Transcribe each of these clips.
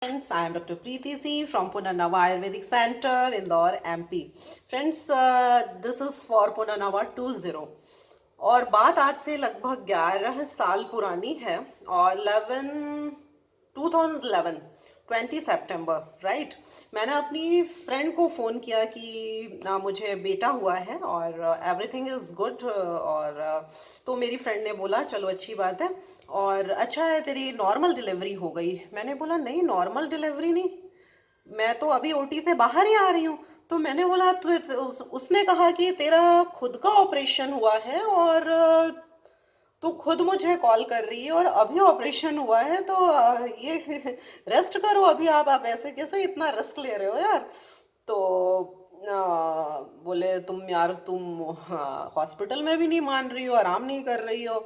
Friends, I am Dr. Preeti C from Punarnava Ayurvedic Center, Indore, MP. Friends, this is for Punarnava 20 और बात आज से लगभग 11 साल पुरानी है और 2011 20 सितंबर राइट। मैंने अपनी फ्रेंड को फ़ोन किया कि मुझे बेटा हुआ है और एवरीथिंग इज़ गुड और तो मेरी फ्रेंड ने बोला चलो अच्छी बात है और अच्छा है तेरी नॉर्मल डिलीवरी हो गई। मैंने बोला नहीं, नॉर्मल डिलीवरी नहीं, मैं तो अभी ओटी से बाहर ही आ रही हूँ। तो मैंने बोला उसने कहा कि तेरा खुद का ऑपरेशन हुआ है और तू खुद मुझे कॉल कर रही है और अभी ऑपरेशन हुआ है तो ये रेस्ट करो अभी। आप ऐसे कैसे इतना रिस्क ले रहे हो यार। तो बोले तुम हॉस्पिटल में भी नहीं मान रही हो, आराम नहीं कर रही हो।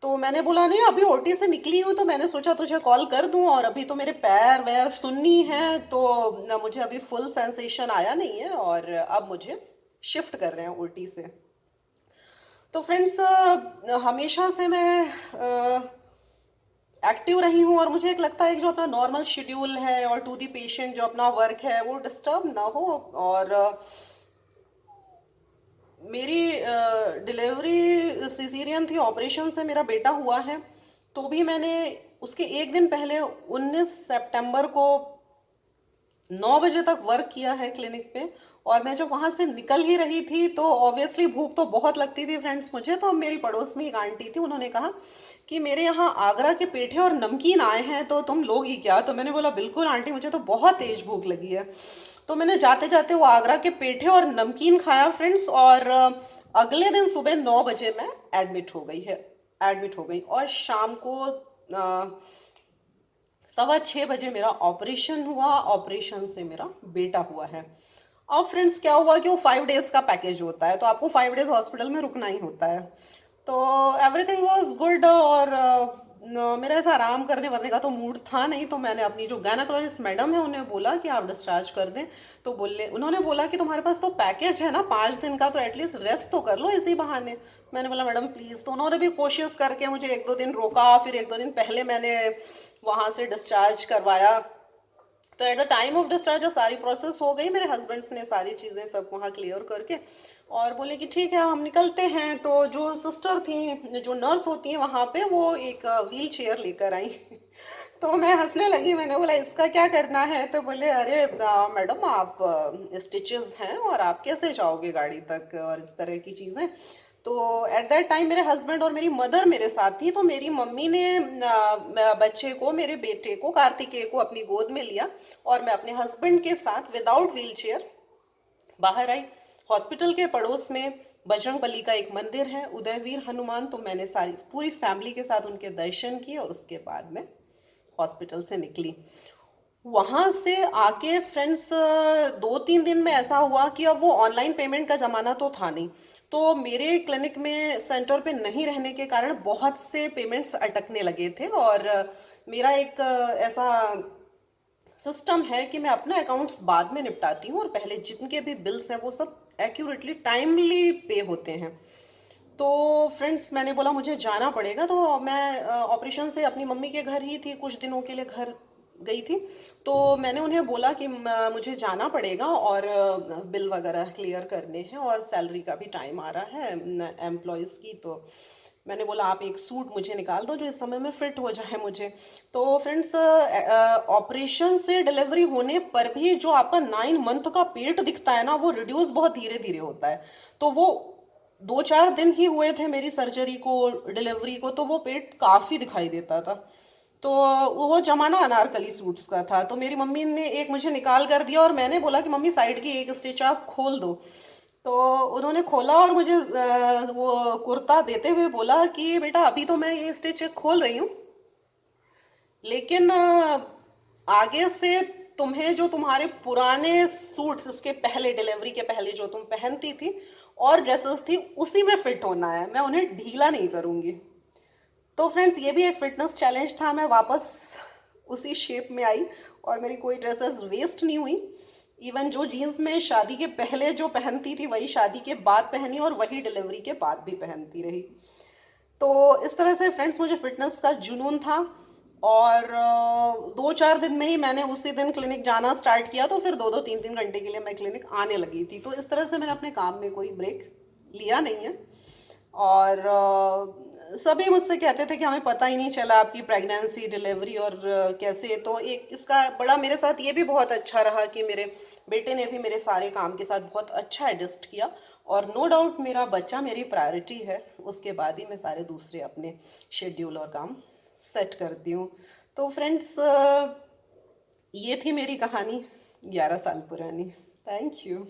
तो मैंने बोला नहीं, अभी ओटी से निकली हूँ तो मैंने सोचा तुझे कॉल कर दूं और अभी तो मेरे पैर वैर सुन्नी है तो ना, मुझे अभी फुल सेंसेशन आया नहीं है और अब मुझे शिफ्ट कर रहे हैं ओटी से। तो फ्रेंड्स, हमेशा से मैं एक्टिव रही हूँ और मुझे एक लगता है कि जो अपना नॉर्मल शेड्यूल है और टू दी पेशेंट जो अपना वर्क है वो डिस्टर्ब ना हो। और मेरी डिलीवरी सिजेरियन थी, ऑपरेशन से मेरा बेटा हुआ है। तो भी मैंने उसके एक दिन पहले 19 सितंबर को 9 बजे तक वर्क किया है क्लिनिक पे। और मैं जब वहां से निकल ही रही थी तो ऑब्वियसली भूख तो बहुत लगती थी फ्रेंड्स मुझे। तो मेरी पड़ोस में एक आंटी थी, उन्होंने कहा कि मेरे यहाँ आगरा के पेठे और नमकीन आए हैं तो तुम लोगी क्या। तो मैंने बोला बिल्कुल आंटी, मुझे तो बहुत तेज भूख लगी है। तो मैंने जाते जाते वो आगरा के पेठे और नमकीन खाया फ्रेंड्स। और अगले दिन सुबह 9 बजे मैं एडमिट हो गई और शाम को 6:15 बजे मेरा ऑपरेशन हुआ। ऑपरेशन से मेरा बेटा हुआ है। अब फ्रेंड्स क्या हुआ कि वो 5 डेज का पैकेज होता है तो आपको 5 डेज हॉस्पिटल में रुकना ही होता है। तो एवरीथिंग वाज गुड और मेरा ऐसा आराम करने वरने का तो मूड था नहीं। तो मैंने अपनी जो गायनाकोलॉजिस्ट मैडम है उन्हें बोला कि आप डिस्चार्ज कर दें। तो उन्होंने बोला कि तुम्हारे पास तो पैकेज है ना 5 दिन का, तो एटलीस्ट रेस्ट तो कर लो इसी बहाने। मैंने बोला मैडम प्लीज। तो उन्होंने भी कोशिश करके मुझे 1-2 दिन रोका, फिर 1-2 दिन पहले मैंने वहां से डिस्चार्ज करवाया। तो at the time of discharge जब सारी प्रोसेस हो गई, मेरे हस्बैंड्स ने सारी चीज़ें सब वहाँ क्लियर करके और बोले कि ठीक है हम निकलते हैं। तो जो सिस्टर थी, जो नर्स होती हैं वहाँ पे, वो एक व्हील चेयर लेकर आई। तो मैं हंसने लगी, मैंने बोला इसका क्या करना है। तो बोले अरे मैडम आप स्टिचेस हैं और आप कैसे जाओगे गाड़ी तक और इस तरह की चीज़ें। तो एट दैट टाइम मेरे हस्बैंड और मेरी मदर मेरे साथ थी। तो मेरी मम्मी ने बच्चे को, मेरे बेटे को, कार्तिकेय को अपनी गोद में लिया और मैं अपने हस्बैंड के साथ विदाउट व्हील चेयर बाहर आई। हॉस्पिटल के पड़ोस में बजरंग बली का एक मंदिर है, उदयवीर हनुमान। तो मैंने सारी पूरी फैमिली के साथ उनके दर्शन किए और उसके बाद में हॉस्पिटल से निकली। वहां से आके फ्रेंड्स 2-3 दिन में ऐसा हुआ कि अब वो ऑनलाइन पेमेंट का जमाना तो था नहीं। तो मेरे क्लिनिक में सेंटर पे नहीं रहने के कारण बहुत से पेमेंट्स अटकने लगे थे और मेरा एक ऐसा सिस्टम है कि मैं अपना अकाउंट्स बाद में निपटाती हूँ और पहले जितने भी बिल्स हैं वो सब एक्यूरेटली टाइमली पे होते हैं। तो फ्रेंड्स मैंने बोला मुझे जाना पड़ेगा। तो मैं ऑपरेशन से अपनी मम्मी के घर ही थी, कुछ दिनों के लिए घर गई थी। तो मैंने उन्हें बोला कि मुझे जाना पड़ेगा और बिल वगैरह क्लियर करने हैं और सैलरी का भी टाइम आ रहा है एम्प्लॉयज़ की। तो मैंने बोला आप एक सूट मुझे निकाल दो जो इस समय में फिट हो जाए मुझे। तो फ्रेंड्स, ऑपरेशन से डिलीवरी होने पर भी जो आपका 9 मंथ का पेट दिखता है ना, वो रिड्यूस बहुत धीरे धीरे होता है। तो वो 2-4 दिन ही हुए थे मेरी सर्जरी को, डिलीवरी को, तो वो पेट काफी दिखाई देता था। तो वो जमाना अनारकली सूट्स का था। तो मेरी मम्मी ने एक मुझे निकाल कर दिया और मैंने बोला कि मम्मी साइड की एक स्टिच आप खोल दो। तो उन्होंने खोला और मुझे वो कुर्ता देते हुए बोला कि बेटा अभी तो मैं ये स्टिच खोल रही हूँ, लेकिन आगे से तुम्हें जो तुम्हारे पुराने सूट्स, इसके पहले डिलीवरी के पहले जो तुम पहनती थी और ड्रेसेस थी, उसी में फिट होना है, मैं उन्हें ढीला नहीं करूंगी। तो फ्रेंड्स ये भी एक फिटनेस चैलेंज था। मैं वापस उसी शेप में आई और मेरी कोई ड्रेसेस वेस्ट नहीं हुई। इवन जो जीन्स में शादी के पहले जो पहनती थी वही शादी के बाद पहनी और वही डिलीवरी के बाद भी पहनती रही। तो इस तरह से फ्रेंड्स मुझे फिटनेस का जुनून था और 2-4 दिन में ही मैंने उसी दिन क्लिनिक जाना स्टार्ट किया, तो फिर 2-2 3-3 घंटे के लिए मैं क्लिनिक आने लगी थी। तो इस तरह से मैंने अपने काम में कोई ब्रेक लिया नहीं है। और सभी मुझसे कहते थे कि हमें पता ही नहीं चला आपकी प्रेगनेंसी, डिलीवरी और कैसे। तो एक इसका बड़ा मेरे साथ ये भी बहुत अच्छा रहा कि मेरे बेटे ने भी मेरे सारे काम के साथ बहुत अच्छा एडजस्ट किया। और नो डाउट मेरा बच्चा मेरी प्रायोरिटी है, उसके बाद ही मैं सारे दूसरे अपने शेड्यूल और काम सेट करती हूँ। तो फ्रेंड्स, ये थी मेरी कहानी 11 साल पुरानी। Thank you.